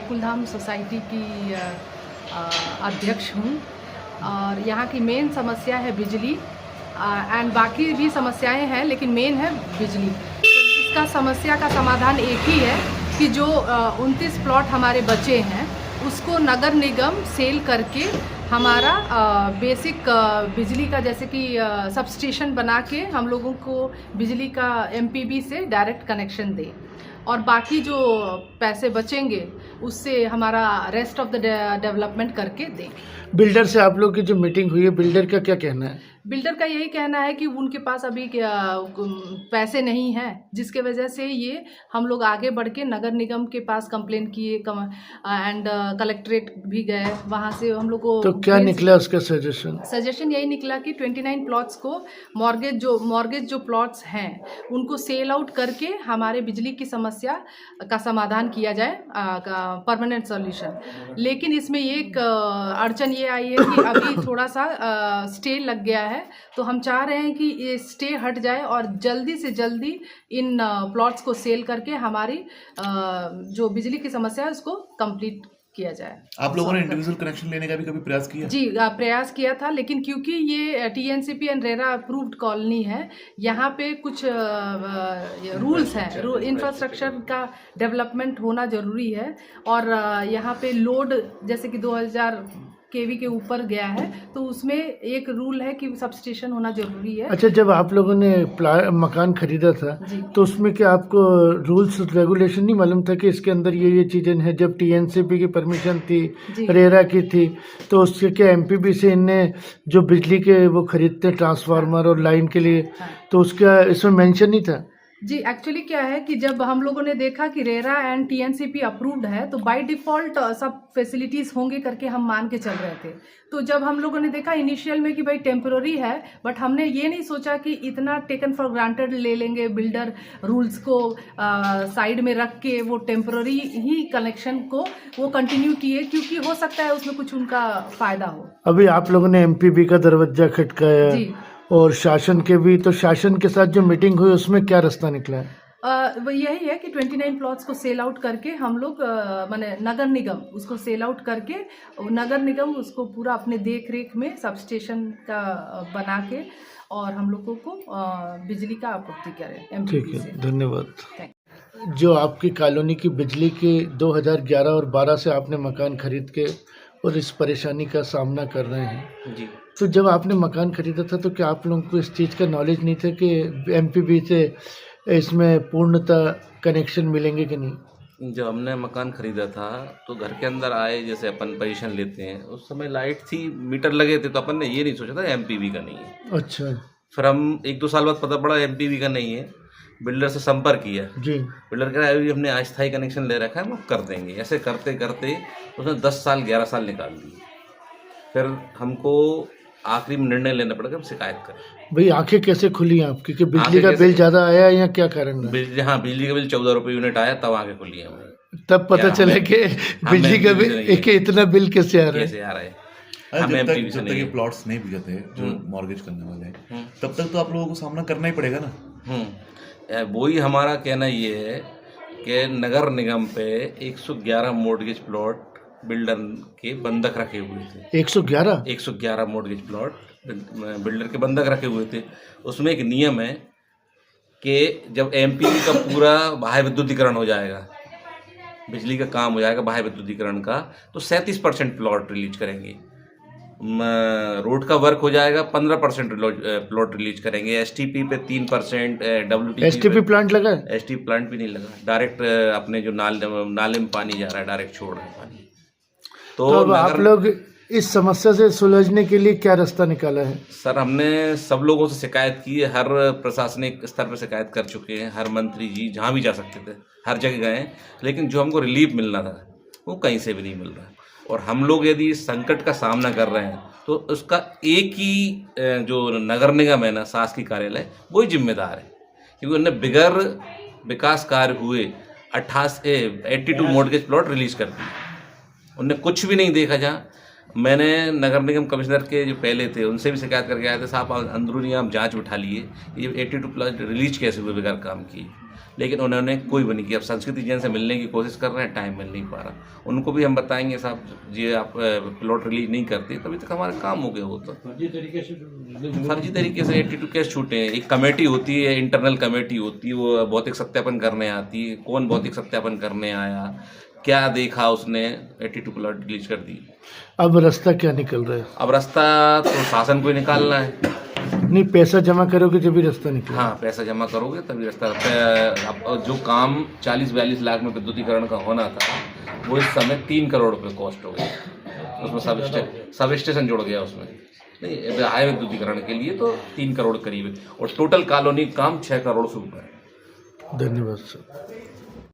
Gokuldham society की अध्यक्ष हूँ और यहाँ की मेन समस्या है बिजली एंड बाकी भी समस्याएं हैं, लेकिन मेन है बिजली। तो इसका समस्या का समाधान एक ही है कि जो 29 प्लॉट हमारे बचे हैं उसको नगर निगम सेल करके हमारा बेसिक बिजली का, जैसे कि सबस्टेशन बना के हम लोगों को बिजली का एमपीबी से डायरेक्ट कनेक्शन दे, और बाकी जो पैसे बचेंगे उससे हमारा रेस्ट ऑफ द डेवलपमेंट करके दें। बिल्डर से आप लोग की जो मीटिंग हुई है, बिल्डर का क्या कहना है? बिल्डर का यही कहना है कि उनके पास अभी पैसे नहीं हैं, जिसके वजह से ये हम लोग आगे बढ़ के नगर निगम के पास कंप्लेन किए एंड कलेक्ट्रेट भी गए। वहाँ से हम लोग को तो क्या निकला उसका सजेशन यही निकला कि 29 प्लॉट्स को मॉर्गेज जो प्लॉट्स हैं उनको सेल आउट करके हमारे बिजली की समस्या का समाधान किया जाए, परमानेंट सॉल्यूशन। लेकिन इसमें एक अड़चन ये आई है कि अभी थोड़ा सा स्टे लग गया है, तो हम चाह रहे हैं कि ये स्टे हट जाए और जल्दी से जल्दी इन प्लॉट्स को सेल करके हमारी जो बिजली की समस्या है उसको कंप्लीट किया जाए। आप लोगों ने इंडिविजुअल कनेक्शन लेने का भी कभी प्रयास किया? जी, प्रयास किया था, लेकिन क्योंकि ये TNCP and RERA approved colony है, यहाँ पे कुछ रूल्स हैं, इंफ्रास्ट्रक्चर का डेवलपमेंट होना जरूरी है, और यहाँ पे लोड जैसे कि 2000 केवी के ऊपर गया है, तो उसमें एक रूल है कि सबस्टेशन होना जरूरी है। अच्छा, जब आप लोगों ने मकान खरीदा था तो उसमें क्या आपको रूल्स रेगुलेशन नहीं मालूम था कि इसके अंदर ये चीजें हैं? जब टीएनसीपी की परमिशन थी, रेरा की थी, तो उसके क्या एमपीबी से इनने जो बिजली के वो खरीदते ट्रांसफार्मर और लाइन के लिए, तो उसका इसमें मेंशन नहीं था? जी, एक्चुअली क्या है कि जब हम लोगों ने देखा कि रेरा एंड टीएनसीपी अप्रूव्ड है तो बाय डिफ़ॉल्ट सब फैसिलिटीज़ होंगे करके हम मान के चल रहे थे। तो जब हम लोगों ने देखा इनिशियल में कि भाई टेम्पररी है, बट हमने ये नहीं सोचा कि इतना टेकन फॉर ग्रांटेड ले लेंगे, बिल्डर रूल्स को साइड में रख के वो टेम्पररी ही कनेक्शन को वो कंटिन्यू किए, क्योंकि हो सकता है उसमें कुछ उनका फ़ायदा हो। अभी आप लोगों ने एमपीबी का दरवाजा खटकाया और शासन के भी, तो शासन के साथ जो मीटिंग हुई उसमें क्या रास्ता निकला है? वो यही है कि 29 प्लॉट्स को सेल आउट करके हम लोग माने नगर निगम उसको सेल आउट करके नगर निगम उसको पूरा अपने देख रेख में सबस्टेशन का बना के और हम लोगों को बिजली का आपूर्ति करें। ठीक है, धन्यवाद। जो आपकी कॉलोनी की बिजली की 2011 और 12 से आपने मकान खरीद के और इस परेशानी का सामना कर रहे हैं जी, तो जब आपने मकान खरीदा था तो क्या आप लोगों को इस चीज़ का नॉलेज नहीं था कि एमपीबी से इसमें पूर्णतः कनेक्शन मिलेंगे कि नहीं? जब हमने मकान खरीदा था तो घर के अंदर आए, जैसे अपन पोजीशन लेते हैं, उस समय लाइट थी, मीटर लगे थे, तो अपन ने ये नहीं सोचा था एमपीबी का नहीं है। अच्छा। फिर हम 1-2 साल बाद पता पड़ा एमपीबी का नहीं है, बिल्डर से संपर्क किया जी, बिल्डर कह रहा है अभी हमने अस्थायी कनेक्शन ले रखा है, हम कर देंगे। ऐसे करते करते उसने 10 साल 11 साल निकाल दिए। फिर हमको आखिरी में निर्णय लेना पड़ा कि हम शिकायत करें। भाई आंखें कैसे खुली आपकी कि बिजली का बिल ज़्यादा आया या क्या कारण है? बिजली का बिल 14 रुपये यूनिट आया, तब आंखें खुली है हमारी। तब पता चला कि बिजली का बिल इतना बिल कैसे आ रहा है। जब तक ये प्लॉट्स नहीं बिकते जो मॉर्गेज करने वाले हैं, तब तक तो आप लोगों को सामना करना ही पड़ेगा ना। वही हमारा कहना ये है कि नगर निगम पे 111 मॉर्गेज प्लॉट बिल्डर के बंधक रखे हुए थे। 111 मॉर्गेज प्लॉट बिल्डर के बंधक रखे हुए थे। उसमें एक नियम है कि जब एमपीबी का पूरा बाह्य विद्युतीकरण हो जाएगा, बिजली का काम हो जाएगा बाह्य विद्युतीकरण का, तो 37% प्लॉट रिलीज करेंगे। रोड का वर्क हो जाएगा 15% प्लॉट रिलीज करेंगे। एसटीपी पे 3%, डब्ल्यूटीपी एसटीपी प्लांट लगा है? एसटीपी प्लांट भी नहीं लगा, डायरेक्ट अपने जो नाले में पानी जा रहा है, डायरेक्ट छोड़ रहे हैं पानी। तो अब आप लोग इस समस्या से सुलझने के लिए क्या रास्ता निकाला है? सर, हमने सब लोगों से शिकायत की है, हर प्रशासनिक स्तर पर शिकायत कर चुके हैं, हर मंत्री जी जहाँ भी जा सकते थे हर जगह गए, लेकिन जो हमको रिलीफ मिलना था वो कहीं से भी नहीं मिल रहा। और हम लोग यदि संकट का सामना कर रहे हैं तो उसका एक ही जो नगर निगम है ना, शासकीय कार्यालय, वही जिम्मेदार है, क्योंकि उन्हें बिगैर विकास कार्य हुए 82 मॉर्गेज प्लॉट रिलीज कर दिए। उनने कुछ भी नहीं देखा। जहाँ मैंने नगर निगम कमिश्नर के जो पहले थे उनसे भी शिकायत करके आए थे, साहब अंदरूनी आप जांच उठा लिए, ये 82+ रिलीज कैसे हुए बगैर काम किए, लेकिन उन्होंने कोई भी नहीं किया। अब संस्कृति जैन से मिलने की कोशिश कर रहे हैं, टाइम मिल नहीं पा रहा। उनको भी हम बताएंगे साहब ये आप प्लॉट रिलीज नहीं करते तभी तक हमारा काम हो गया होता। फर्जी तरीके से 82 केस छूटे हैं। एक कमेटी होती है, इंटरनल कमेटी होती है, वो भौतिक सत्यापन करने आती है। कौन भौतिक सत्यापन करने आया, क्या देखा उसने, 82 प्लॉट रिलीज कर दी। अब रास्ता क्या निकल रहा है? अब रास्ता तो शासन को ही निकालना है। नहीं, पैसा जमा करोगे जब भी रास्ता निकले। हाँ, पैसा जमा करोगे तभी रास्ता। अब जो काम 40-42 लाख में विद्युतीकरण का होना था वो इस समय 3 करोड़ रुपये कॉस्ट हो गया। उसमें सब स्टेशन जुड़ गया उसमें, नहीं हाईवे विद्युतीकरण के लिए तो 3 करोड़ करीब है, और टोटल कॉलोनी काम 6 करोड़ से ऊपर है। धन्यवाद सर।